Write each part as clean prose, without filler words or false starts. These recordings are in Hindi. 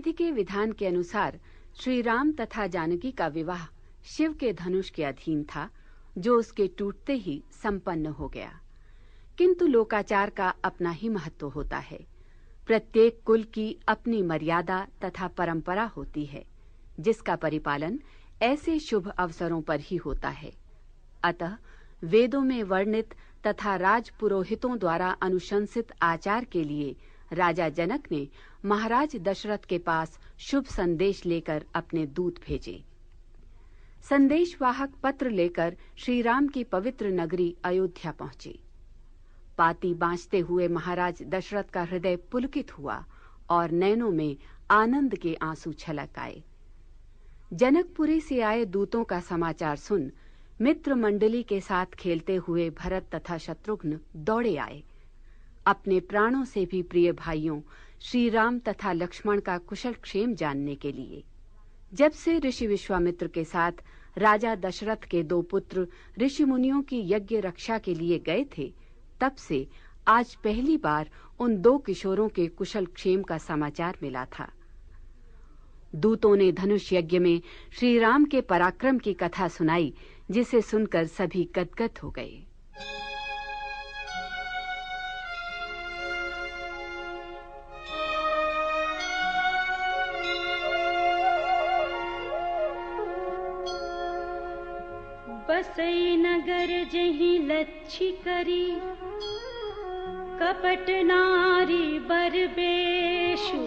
विधि के विधान के अनुसार श्री राम तथा जानकी का विवाह शिव के धनुष के अधीन था, जो उसके टूटते ही संपन्न हो गया। किंतु लोकाचार का अपना ही महत्व होता है। प्रत्येक कुल की अपनी मर्यादा तथा परंपरा होती है, जिसका परिपालन ऐसे शुभ अवसरों पर ही होता है। अतः वेदों में वर्णित तथा राजपुरोहितों द्वारा अनुशंसित आचार के लिए राजा जनक ने महाराज दशरथ के पास शुभ संदेश लेकर अपने दूत भेजे। संदेशवाहक पत्र लेकर श्री राम की पवित्र नगरी अयोध्या पहुंचे। पाती बांचते हुए महाराज दशरथ का हृदय पुलकित हुआ और नैनों में आनंद के आंसू छलक आए। जनकपुरी से आए दूतों का समाचार सुन मित्र मंडली के साथ खेलते हुए भरत तथा शत्रुघ्न दौड़े आए, अपने प्राणों से भी प्रिय भाइयों श्री राम तथा लक्ष्मण का कुशल क्षेम जानने के लिए। जब से ऋषि विश्वामित्र के साथ राजा दशरथ के 2 पुत्र ऋषि मुनियों की यज्ञ रक्षा के लिए गए थे, तब से आज पहली बार उन 2 किशोरों के कुशल क्षेम का समाचार मिला था। दूतों ने धनुष यज्ञ में श्री राम के पराक्रम की कथा सुनाई, जिसे सुनकर सभी गदगद हो गए। बसई नगर जही लच्छी करी, कपट नारी बरबेशु,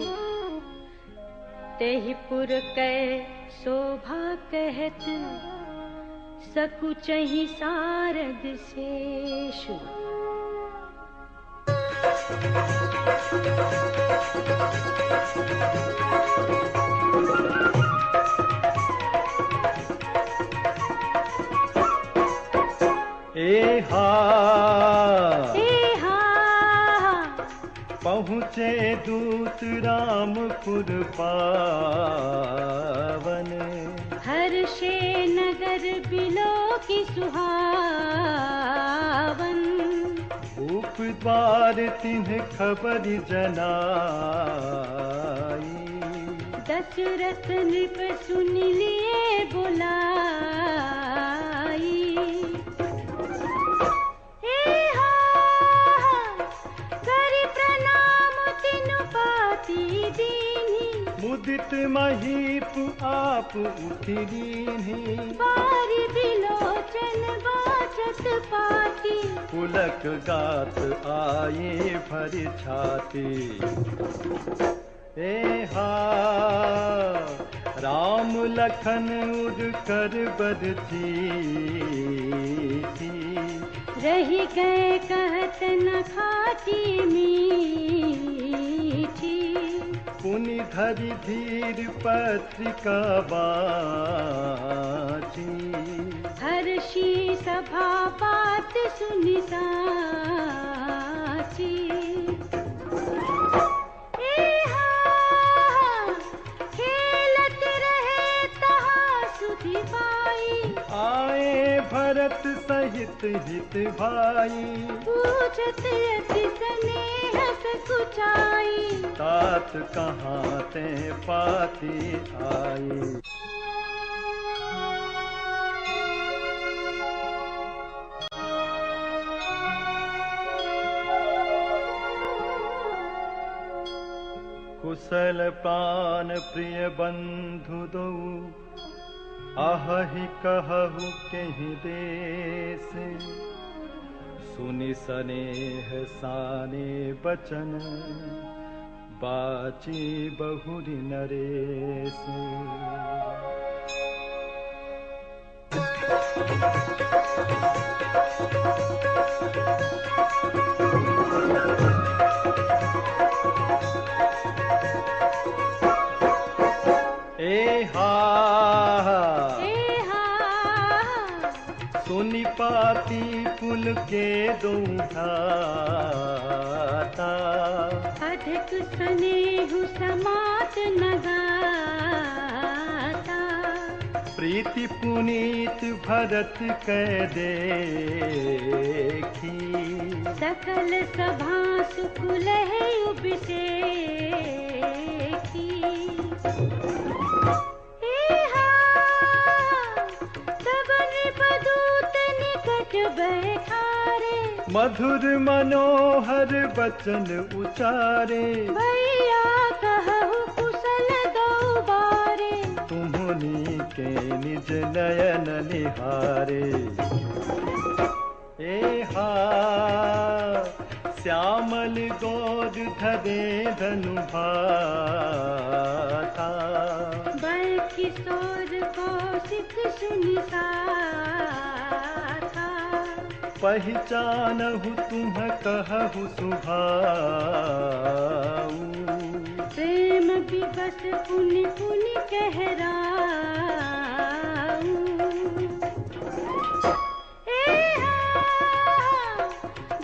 तेहि पुर कै शोभा कहत, सकुचहि सारद शेषु। पहुँचे दूत रामपुर पावन, हर्षे नगर बिलो की सुहावन। भूप द्वार तिन्ह खबर जनाई, दशरथ नृप सुन लिए बुलाई। मुदित महीप आप उठिलीन्हि, बारी बिलोचन बाचत पाती। पुलक गात आए भर छाती। राम लखन उड़ कर बरती, रही गए कहत न खाती मीठी। पुनि धरि धीर पत्रिका बाची, हर्षी सभा बात सुनि साची। खेलत रहे तहा सुधि पाई, आए भरत सहित हित भाई। पूछत अति स्नेह सकुचाई, तात कहाँ ते पाती आई। कुशल प्राण प्रिय बंधु दो, आहहि कहु केहि देश। सुनि सनेह साने बचन, बाची बहुरी नरेश। सुनि पाती पुल के दूघाता, अधिक स्नेहु समात न गाता। प्रीति पुनीत भरत कै देखी, सकल सभा सुकुल है उबिसेखी। मधुर मनोहर बचन उचारे, भैया कहु कुशल दो बारे, तुम्हनी के निज नयन निहारे। एहा श्यामल गोद धरे धनु भाता, बल किशोर कौशिक सुनिसा पहचानहु तुम कहु सुभाऊ, प्रेम विवश पुनि पुनि कहराऊ।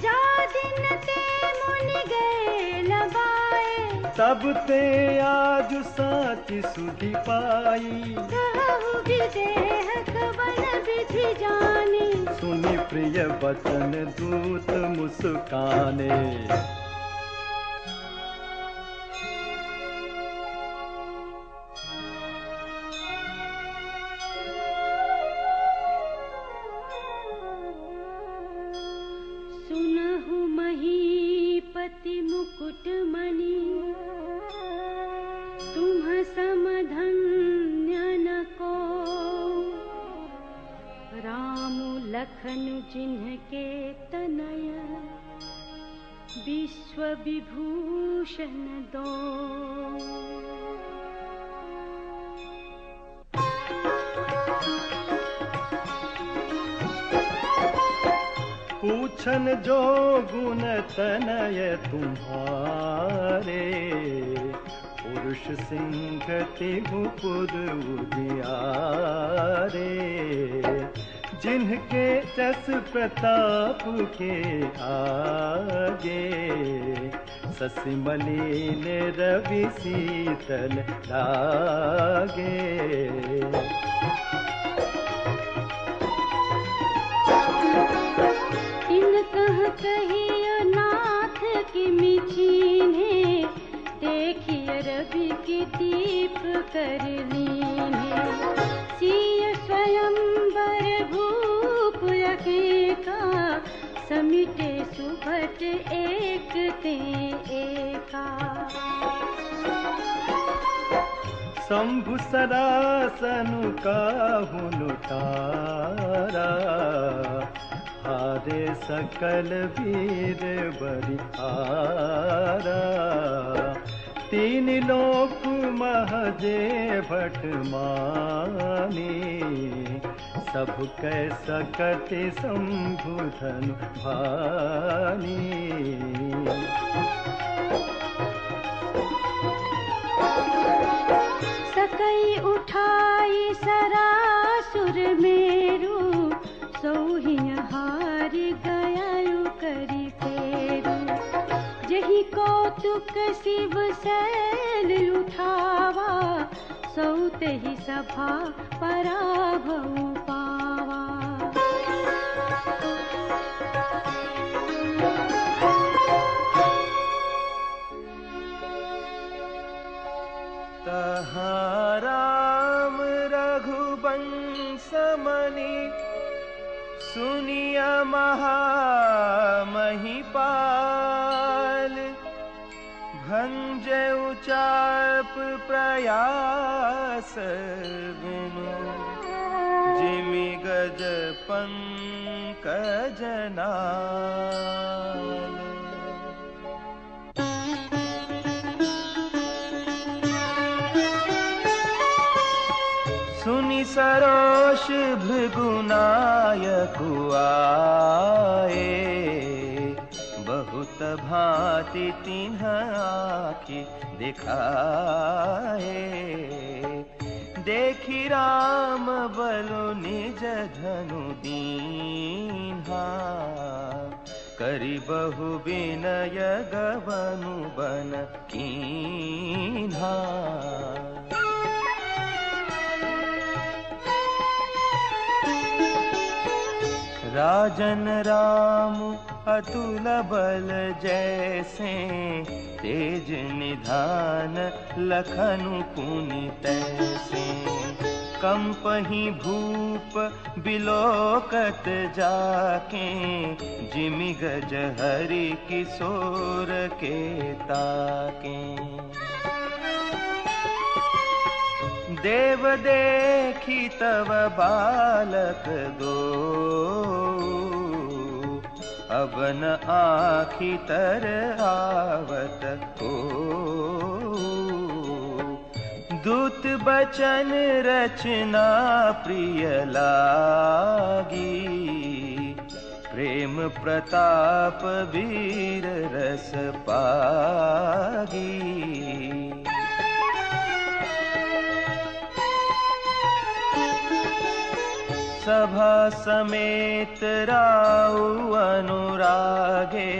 जा दिन ते मुनि गए लबाए, तब ते आज साची सुधि पाई, कहु विदेह कवन विधि जानी, सुनि प्रिय वचन दूत मुस्काने। सुनहु महीपति मुकुट मणि, तुम समधन्य न को, राम लखन जिन्हके तनय, विश्व विभूषण दो। पूछन जो गुण तनय तुम्हारे, पुरुष सिंह तिहुपुर उजियारे, जिनके जस प्रताप के आगे, शशि मलिन रवि शीतल लागे। कहियो नाथ की मिचीने, देखिए रवि की दीप कर लीने, सिय स्वयंवर भूप का, समिटे सुभट एक ते एका। शंभु सरासनु काहु लुटारा, हारे सकल वीर बरिहारा, तीन लोक महजे भट मानी, सब कै सकति शंभु धनु भानी। सकई उठाई सरासुर मेरु, सोहिया हार गयायु करी फेरु, जही कौतुक शिव सैल उठावा, सौते ही सभा पराभव पावा। तहाँ राम रघुवंश मनि, सुनिया महामहिपाल, भंजउ चाप प्रयास बिनु, जिमि गज पंकज नाल। सुनि सरोष भृगुनायक आए, बहुत भांति तिन्ह आँखि दिखाए, देखि राम बलु निज धनु दीन्हा, करि बहु विनय गवनु बन कीन्हा। राजन राम अतुल बल जैसे, तेज निधान लखनु पुनि तैसे। कंपहि भूप बिलोकत जाके, जिमि गज हरि किशोर के ताके। देव देखी तव बालक दो, अब न आँखि तर आवत हो। दूत बचन रचना प्रिय लागी, प्रेम प्रताप वीर रस पागी। सभा समेत राउ अनुरागे,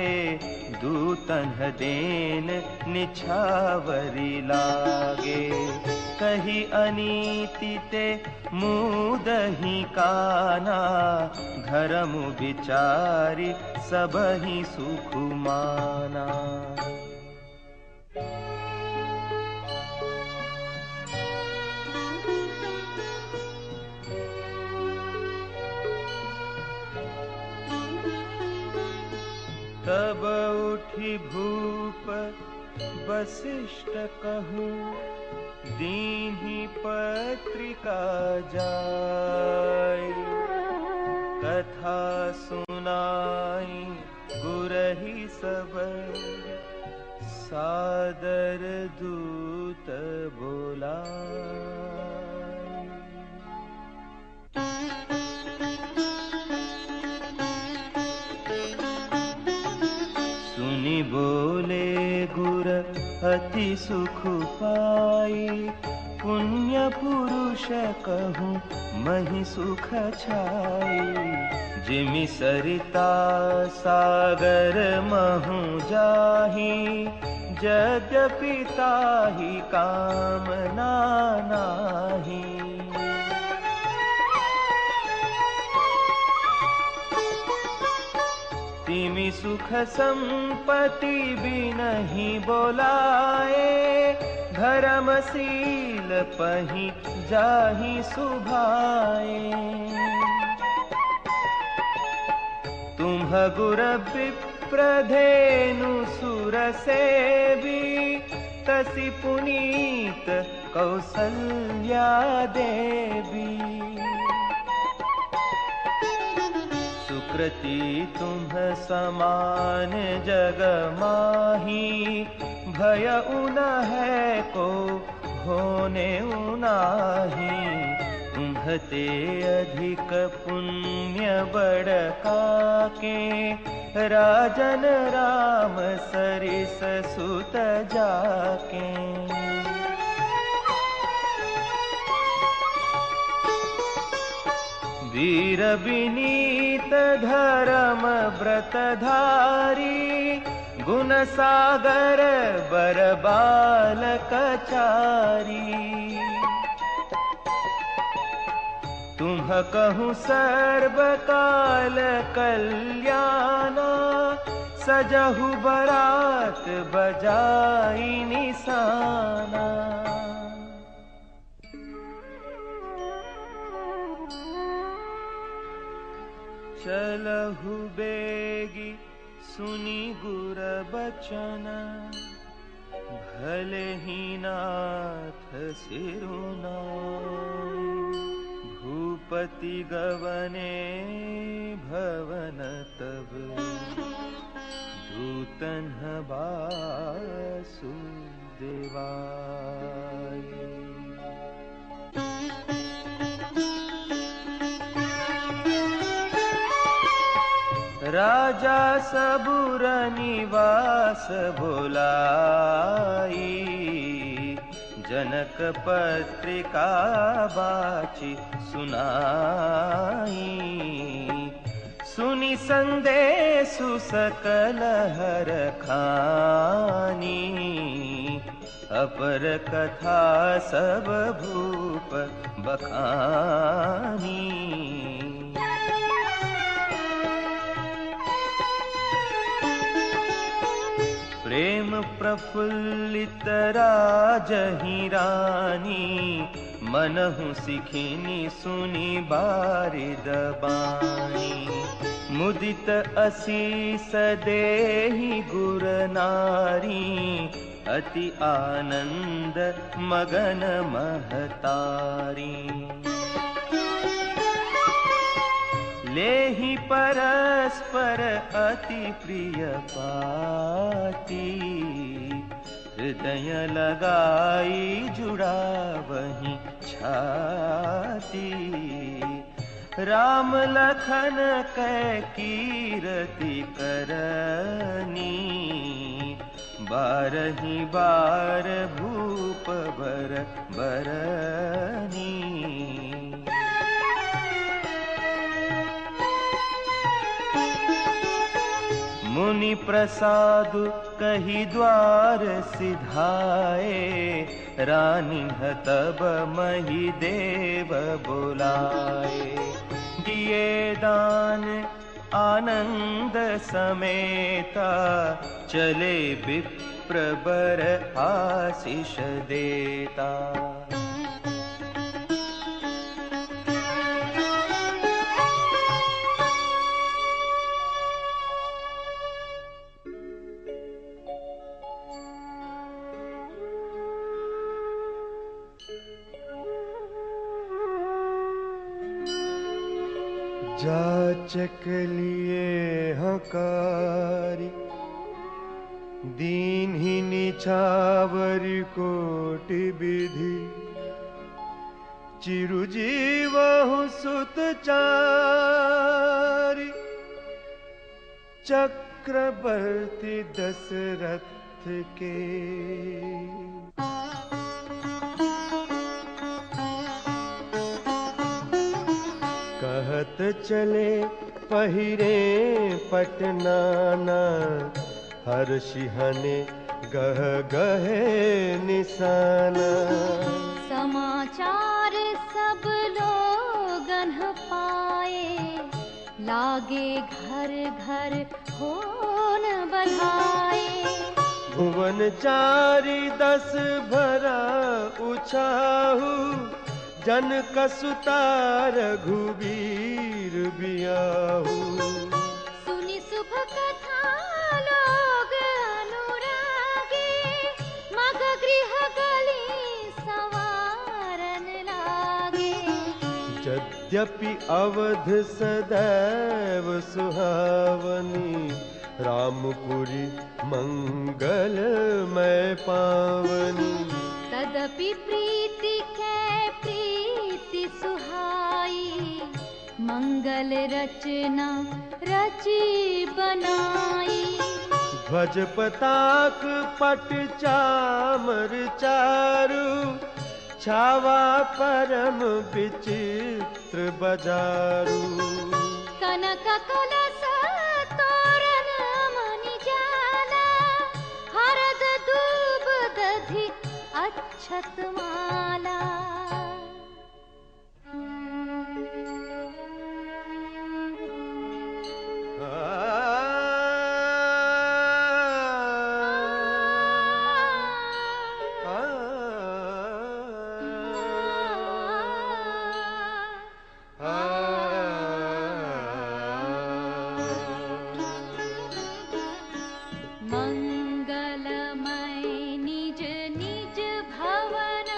दूतन देन निछावरी लागे। कही अनीति ते मुदहि काना, धर्म विचारी सबहि सुख माना। तब उठी भूप वसिष्ठ कहूँ, दीन्ही पत्रिका जाय। कथा सुनाई गुरहि सब, सादर दूत बोलाय। सुनि बोले गुर अति सुख पाई, पुण्य पुरुष कहूँ महि सुख छाई। जिमि सरिता सागर महु जाहि, यद्यपि ताहि कामना नाहि। तिमि सुख संपत्ति बिनहि बोलाए, धर्मशील पहि जाहि सुभाए। तुम्ह गुर विप्र धेनु सुर सेवी, तसि पुनीत कौसल्या देवी। सुकृति तुम्ह समान जग माही, भय उन है को होने उनाही। तुम्हते अधिक पुण्य बड़ काके, राजन राम सरिस सुत जाके। वीर विनीत धर्म व्रत धारी, गुण सागर बर बालक चारी। तुम्ह कहूँ सर्व काल कल्याणा, सजहु बरात बजाई निशाना। चलहु बेगी सुनी गुर बचन, भले ही नाथ सिरुनाई। भूपति गवने भवन तब, दूतन बासु देवाय। राजा सबुर निवास भुलाई, जनक पत्रिका बाची सुनाई। सुनि संदेशु सकल हर खानी, अपर कथा सब भूप बखानी। प्रफुल्लित राजहि रानी, मनहु सिखिनी सुनी बारिद बानी। मुदित असीस देहि गुर नारी, अति आनंद मगन महतारी। लेहि परस्पर अति प्रिय पाती, हृदय लगाई जुड़ा वहीं छाती। राम लखन कै कीरति करनी, बारहि बार भूप बर बरनी। मुनि प्रसाद कही द्वार सिधाए, रानी तब मही देव बुलाए। दिए दान आनंद समेता, चले विप्र बर आशीष देता। जाचक लिए हकारी, दीन्हि निछावर कोटि विधि। चिरुजीवहु सुत चारि, चक्रवर्ती दशरथ के। कहत चले पहिरे पटनाना, हर्षिहने गह गहे निशाना। समाचार सब लोगन पाए, लागे घर घर होन बधाए। भुवन चारि 10 भरा उछाहु, जनक सुता रघुबीर बियाहु। सुनि शुभ कथा लोग अनुरागे, मग गृह गली सवारन लागे। यद्यपि अवध सदैव सुहावनी, रामपुरी मंगलमय पावनी। तदपि प्रीति कै प्रीति सुहाई, मंगल रचना रची बनाई। ध्वज पताक पट चामर चारु, छावा परम विचित्र बजारू। कनक कलश तोरण मणि जाला, हरद दूब दधि अक्षत माला। मंगलमय निज निज भवन,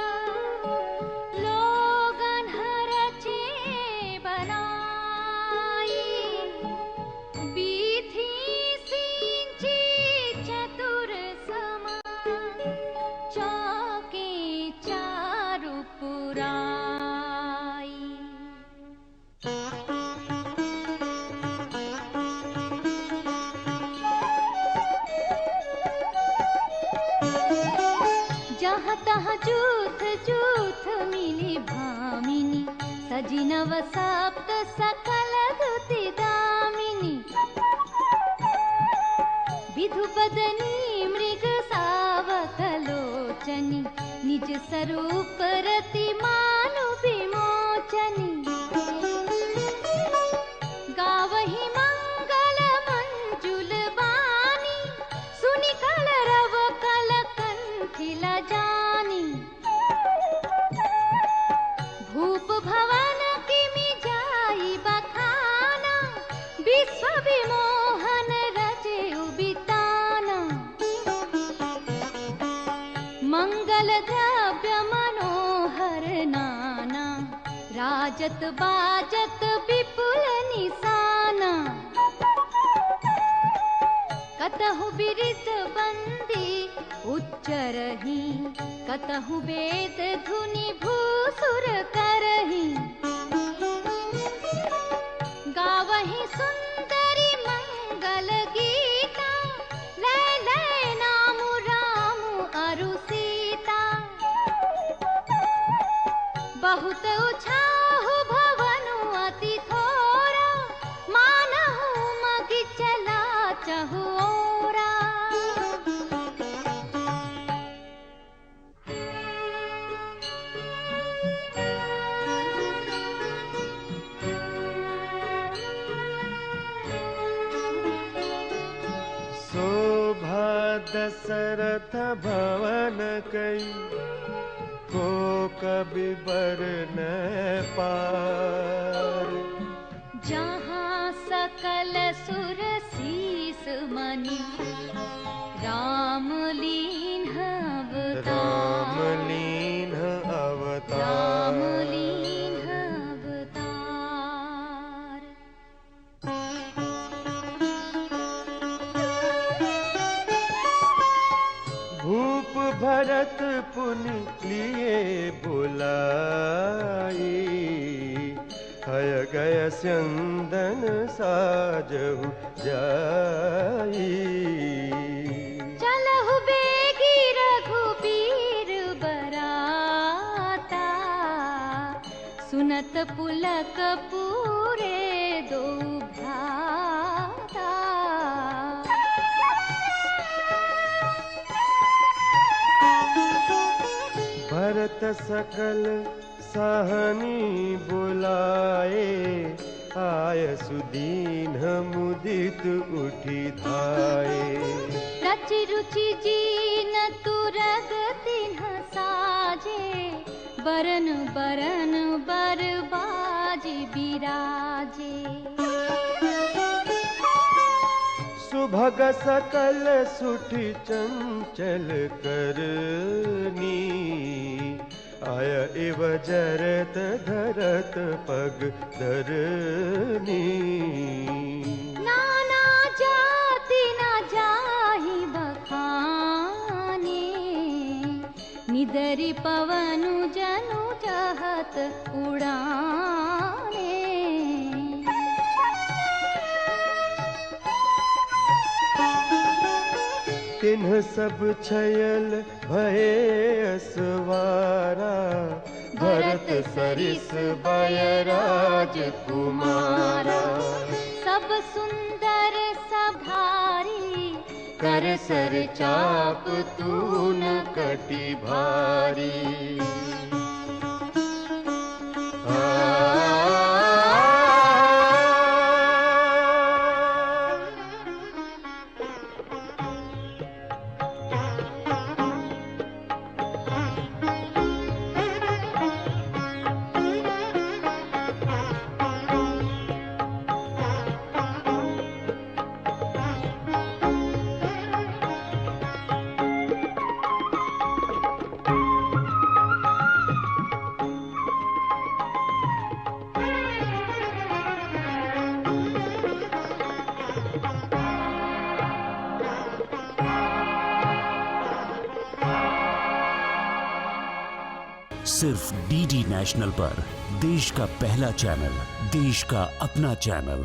लोगन रचे बनाई। बीथी सिंची चतुर समान, चौके चारु पुराई। जहाँ तहाँ जूथ जूथ मिली भामिनी, सजी नव सप्त सकल दुति दामिनी। विधुपदनी मृग सावक लोचनी, निज स्वरूप रति मानु विमोचनी। गावहि मंगल मंजुल बानी, सुनि कलरव कल बाजत बाजत विपुल निशाना, कतहु बिरिद बंदी उच्चरहि, कतहु वेद धुनि भूसुर करहि। गावहि सुंदरी मंगल गीता, लय लय नामु रामु अरु सीता। बहुत उछाहु भवनु अति थोरा, मानहु मगि चला चहु ओरा। शोभा दशरथ भवन कई, को कबि बरन पार। जहाँ सकल सुर शीस मनि, राम लीन्ह अवतार। राम लीन्ह अवतार। राम लीन्ह अवतार। भूप भरत पुनि लिए बुलाई, हय गय स्यंदन साजहु जाई। चलहु बेगी रघुबीर बराता, सुनत पुलक पूरे दो भ्राता। भरत सकल सहनी बुलाए, आय सुदीन मुदित उठी धाये। रचि रुचि जीन तुरग तिन्ह साजे, बरन बरन बर बाजी बिराजे। सुभग सकल सुठी चंचल करनी, आय इव जरत धरत पग धरनी। नाना जाति न जाहि बखाने, निदरि पवनु जनु जहत उड़ाने। तिन्ह सब छयल भये असवारा, भरत सरिस बयराज कुमारा। सब सुंदर सभारी, कर सर चाप तून कटि भारी। सिर्फ डीडी नेशनल पर, देश का पहला चैनल, देश का अपना चैनल।